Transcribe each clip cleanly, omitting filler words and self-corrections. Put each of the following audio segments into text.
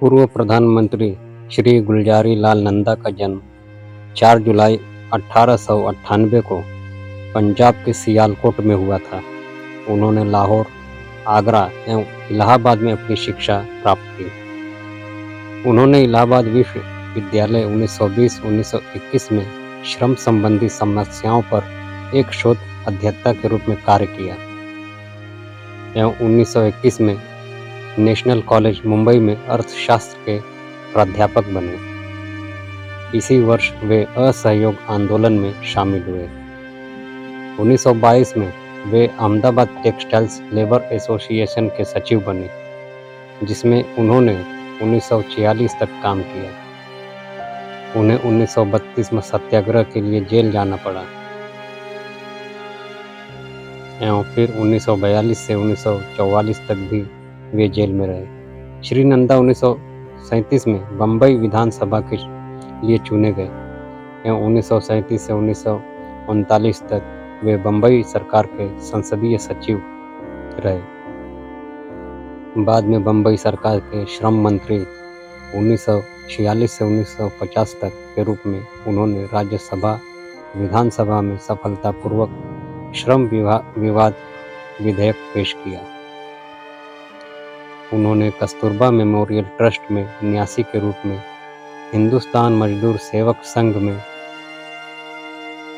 पूर्व प्रधानमंत्री श्री गुलजारी लाल नंदा का जन्म 4 जुलाई 1898 को पंजाब के सियालकोट में हुआ था। उन्होंने लाहौर, आगरा एवं इलाहाबाद में अपनी शिक्षा प्राप्त की। उन्होंने इलाहाबाद विश्वविद्यालय 1920-1921 में श्रम संबंधी समस्याओं पर एक शोध अध्येता के रूप में कार्य किया एवं 1921 में नेशनल कॉलेज मुंबई में अर्थशास्त्र के प्राध्यापक बने। इसी वर्ष वे असहयोग आंदोलन में शामिल हुए। 1922 में वे अहमदाबाद टेक्सटाइल्स लेबर एसोसिएशन के सचिव बने, जिसमें उन्होंने 1946 तक काम किया। उन्हें 1932 में सत्याग्रह के लिए जेल जाना पड़ा एवं फिर 1942 से 1944 तक भी वे जेल में रहे। श्री नंदा 1937 में बम्बई विधानसभा के लिए चुने गए एवं 1937 से 1939 तक वे बम्बई सरकार के संसदीय सचिव रहे। बाद में बम्बई सरकार के श्रम मंत्री 1946 से 1950 तक के रूप में उन्होंने राज्यसभा विधानसभा में सफलतापूर्वक श्रम विवाद विधेयक पेश किया। उन्होंने कस्तूरबा मेमोरियल ट्रस्ट में न्यासी के रूप में, हिंदुस्तान मजदूर सेवक संघ में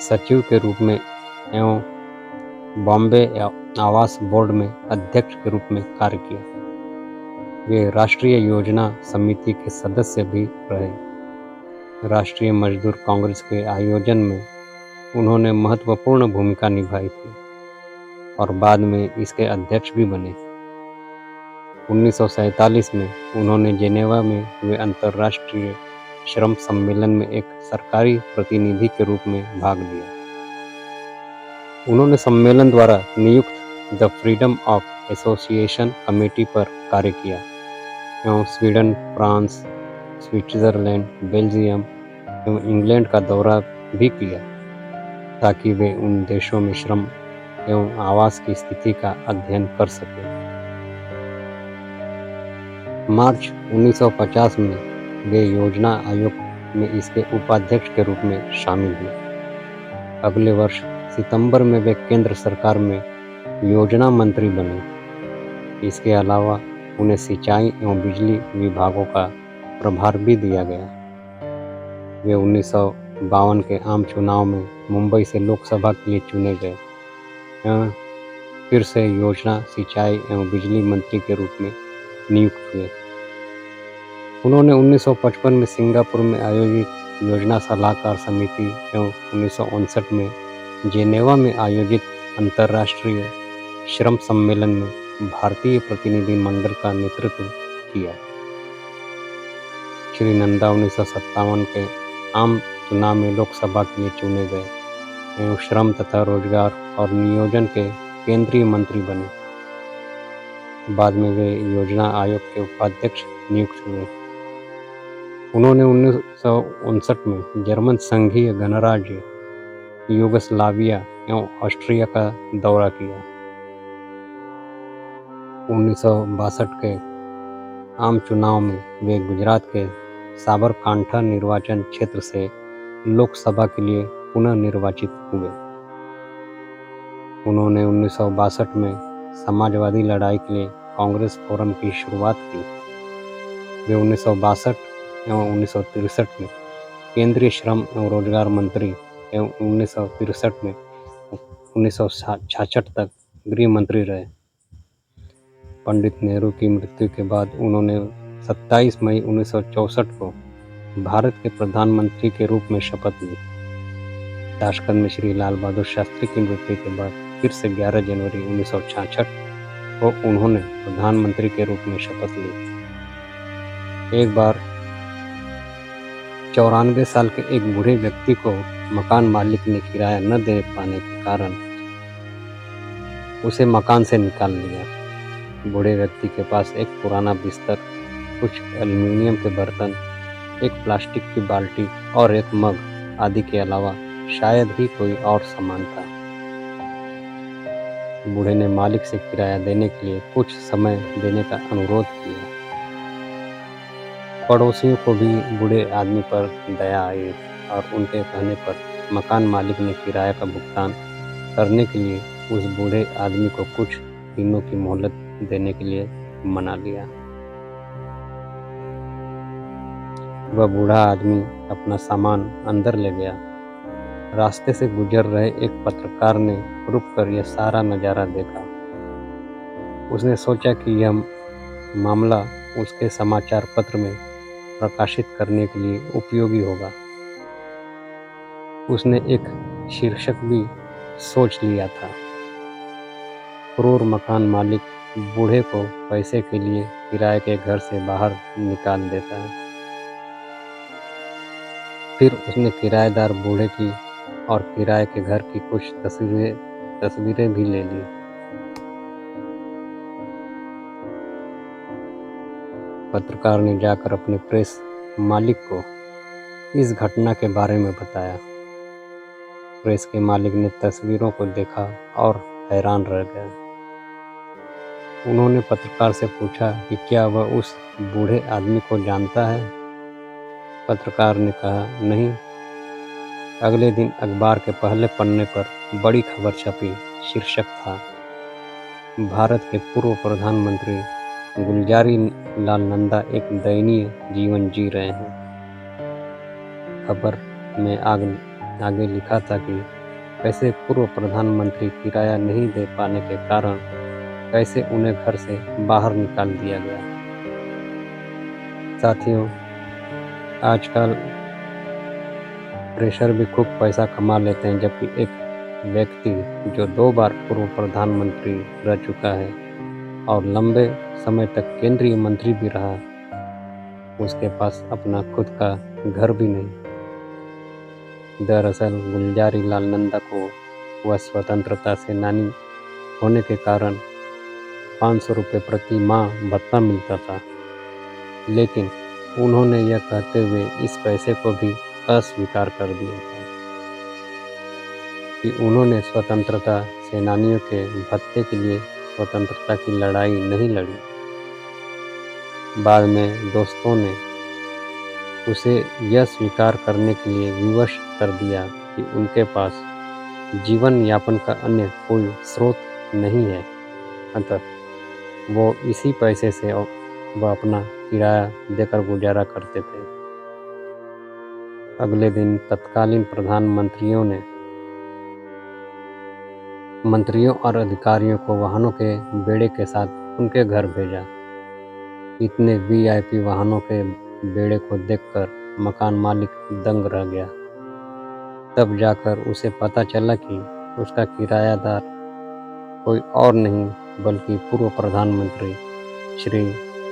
सचिव के रूप में एवं बॉम्बे आवास बोर्ड में अध्यक्ष के रूप में कार्य किया। वे राष्ट्रीय योजना समिति के सदस्य भी रहे। राष्ट्रीय मजदूर कांग्रेस के आयोजन में उन्होंने महत्वपूर्ण भूमिका निभाई थी और बाद में इसके अध्यक्ष भी बने। 1947 में उन्होंने जेनेवा में हुए अंतर्राष्ट्रीय श्रम सम्मेलन में एक सरकारी प्रतिनिधि के रूप में भाग लिया। उन्होंने सम्मेलन द्वारा नियुक्त the freedom of association committee पर कार्य किया एवं स्वीडन, फ्रांस, स्विट्जरलैंड, बेल्जियम एवं इंग्लैंड का दौरा भी किया ताकि वे उन देशों में श्रम एवं आवास की स्थिति का अध्ययन कर सके। मार्च 1950 में वे योजना आयोग में इसके उपाध्यक्ष के रूप में शामिल हुए। अगले वर्ष सितंबर में वे केंद्र सरकार में योजना मंत्री बने। इसके अलावा उन्हें सिंचाई एवं बिजली विभागों का प्रभार भी दिया गया। वे 1952 के आम चुनाव में मुंबई से लोकसभा के लिए चुने गए एवं फिर से योजना, सिंचाई एवं बिजली मंत्री के रूप में नियुक्त हुए। उन्होंने 1955 में सिंगापुर में आयोजित योजना सलाहकार समिति एवं 1959 में जेनेवा में आयोजित अंतर्राष्ट्रीय श्रम सम्मेलन में भारतीय प्रतिनिधि मंडल का नेतृत्व किया। श्री नंदा 1957 के आम चुनाव में लोकसभा के लिए चुने गए एवं श्रम तथा रोजगार और नियोजन के केंद्रीय मंत्री बने। बाद में वे योजना आयोग के उपाध्यक्ष नियुक्त हुए। उन्होंने 1959 में जर्मन संघीय गणराज्य यूगोस्लाविया एवं ऑस्ट्रिया का दौरा किया। 1962 के आम चुनाव में वे गुजरात के साबरकांठा निर्वाचन क्षेत्र से लोकसभा के लिए पुनः निर्वाचित हुए। उन्होंने 1962 में समाजवादी लड़ाई के लिए कांग्रेस फोरम की शुरुआत की। वे 1962 एवं 1963 में केंद्रीय श्रम एवं रोजगार मंत्री एवं 1963 में 1966 तक गृह मंत्री रहे। पंडित नेहरू की मृत्यु के बाद उन्होंने 27 मई 1964 को भारत के प्रधानमंत्री के रूप में शपथ ली। ताशकंद में श्री लाल बहादुर शास्त्री की मृत्यु के बाद फिर से 11 जनवरी 1966 को उन्होंने प्रधानमंत्री के रूप में शपथ ली। एक बार 94 साल के एक बूढ़े व्यक्ति को मकान मालिक ने किराया न दे पाने के कारण उसे मकान से निकाल लिया। बूढ़े व्यक्ति के पास एक पुराना बिस्तर, कुछ एल्युमिनियम के बर्तन, एक प्लास्टिक की बाल्टी और एक मग आदि के अलावा शायद ही कोई और सामान था। बूढ़े ने मालिक से किराया देने के लिए कुछ समय देने का अनुरोध किया। पड़ोसियों को भी बूढ़े आदमी पर दया आई और उनके कहने पर मकान मालिक ने किराए का भुगतान करने के लिए उस बूढ़े आदमी को कुछ दिनों की मोहलत देने के लिए मना लिया। वह बूढ़ा आदमी अपना सामान अंदर ले गया। रास्ते से गुजर रहे एक पत्रकार ने रुककर यह सारा नज़ारा देखा। उसने सोचा कि यह मामला उसके समाचार पत्र में प्रकाशित करने के लिए उपयोगी होगा। उसने एक शीर्षक भी सोच लिया था, क्रूर मकान मालिक बूढ़े को पैसे के लिए किराए के घर से बाहर निकाल देता है। फिर उसने किराएदार बूढ़े की और किराए के घर की कुछ तस्वीरें भी ले ली। पत्रकार ने जाकर अपने प्रेस मालिक को इस घटना के बारे में बताया। प्रेस के मालिक ने तस्वीरों को देखा और हैरान रह गए। उन्होंने पत्रकार से पूछा कि क्या वह उस बूढ़े आदमी को जानता है। पत्रकार ने कहा, नहीं। अगले दिन अखबार के पहले पन्ने पर बड़ी खबर छपी। शीर्षक था, भारत के पूर्व प्रधानमंत्री गुलजारी लाल नंदा एक दयनीय जीवन जी रहे हैं। खबर में आगे लिखा था कि कैसे पूर्व प्रधानमंत्री किराया नहीं दे पाने के कारण कैसे उन्हें घर से बाहर निकाल दिया गया। साथियों, आजकल प्रेशर भी खूब पैसा कमा लेते हैं, जबकि एक व्यक्ति जो 2 बार पूर्व प्रधानमंत्री रह चुका है और लंबे समय तक केंद्रीय मंत्री भी रहा, उसके पास अपना खुद का घर भी नहीं। दरअसल गुलजारी लाल नंदा को वह स्वतंत्रता सेनानी होने के कारण 500 रुपये प्रति माह भत्ता मिलता था, लेकिन उन्होंने यह कहते हुए इस पैसे को भी अस्वीकार कर दिया था कि उन्होंने स्वतंत्रता सेनानियों के भत्ते के लिए स्वतंत्रता की लड़ाई नहीं लड़ी। बाद में दोस्तों ने उसे यह स्वीकार करने के लिए विवश कर दिया कि उनके पास जीवन यापन का अन्य कोई स्रोत नहीं है, अतः वो इसी पैसे से वह अपना किराया देकर गुजारा करते थे। अगले दिन तत्कालीन मंत्रियों और अधिकारियों को वाहनों के बेड़े के साथ उनके घर भेजा। इतने वीआईपी वाहनों के बेड़े को देखकर मकान मालिक दंग रह गया। तब जाकर उसे पता चला कि उसका किरायादार कोई और नहीं बल्कि पूर्व प्रधानमंत्री श्री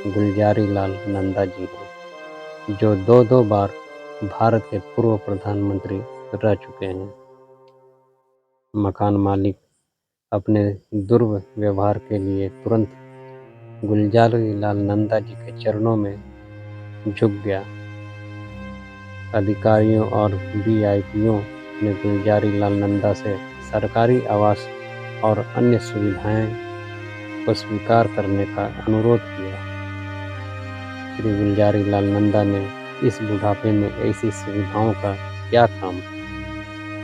गुलजारी लाल नंदा जी हैं, जो 2 बार भारत के पूर्व प्रधानमंत्री रह चुके हैं। मकान मालिक अपने दुर्व्यवहार के लिए तुरंत गुलजारी लाल नंदा जी के चरणों में झुक गया। अधिकारियों और वीआईपीओं ने गुलजारी लाल नंदा से सरकारी आवास और अन्य सुविधाएं को स्वीकार करने का अनुरोध किया। श्री गुलजारी लाल नंदा ने इस बुढ़ापे में ऐसी सुविधाओं का क्या काम,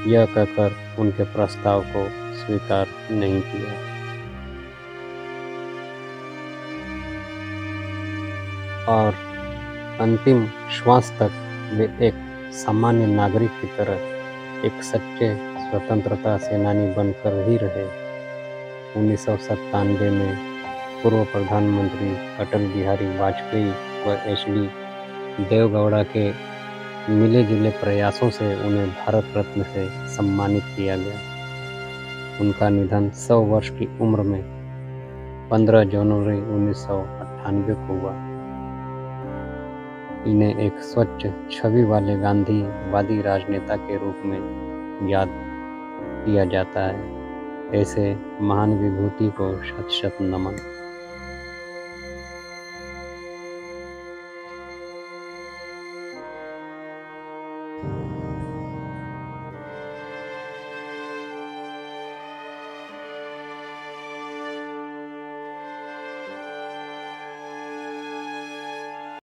यह कहकर उनके प्रस्ताव को स्वीकार नहीं किया। और अंतिम श्वास तक वे एक सामान्य नागरिक की तरह एक सच्चे स्वतंत्रता सेनानी बनकर ही रहे। 1997 में पूर्व प्रधानमंत्री अटल बिहारी वाजपेयी व एच.डी. देवगौड़ा के मिले-जुले प्रयासों से उन्हें भारत रत्न से सम्मानित किया गया। उनका निधन 100 वर्ष की उम्र में 15 जनवरी 1998 को हुआ। इन्हें एक स्वच्छ छवि वाले गांधीवादी राजनेता के रूप में याद किया जाता है। ऐसे महान विभूति को शत शत नमन।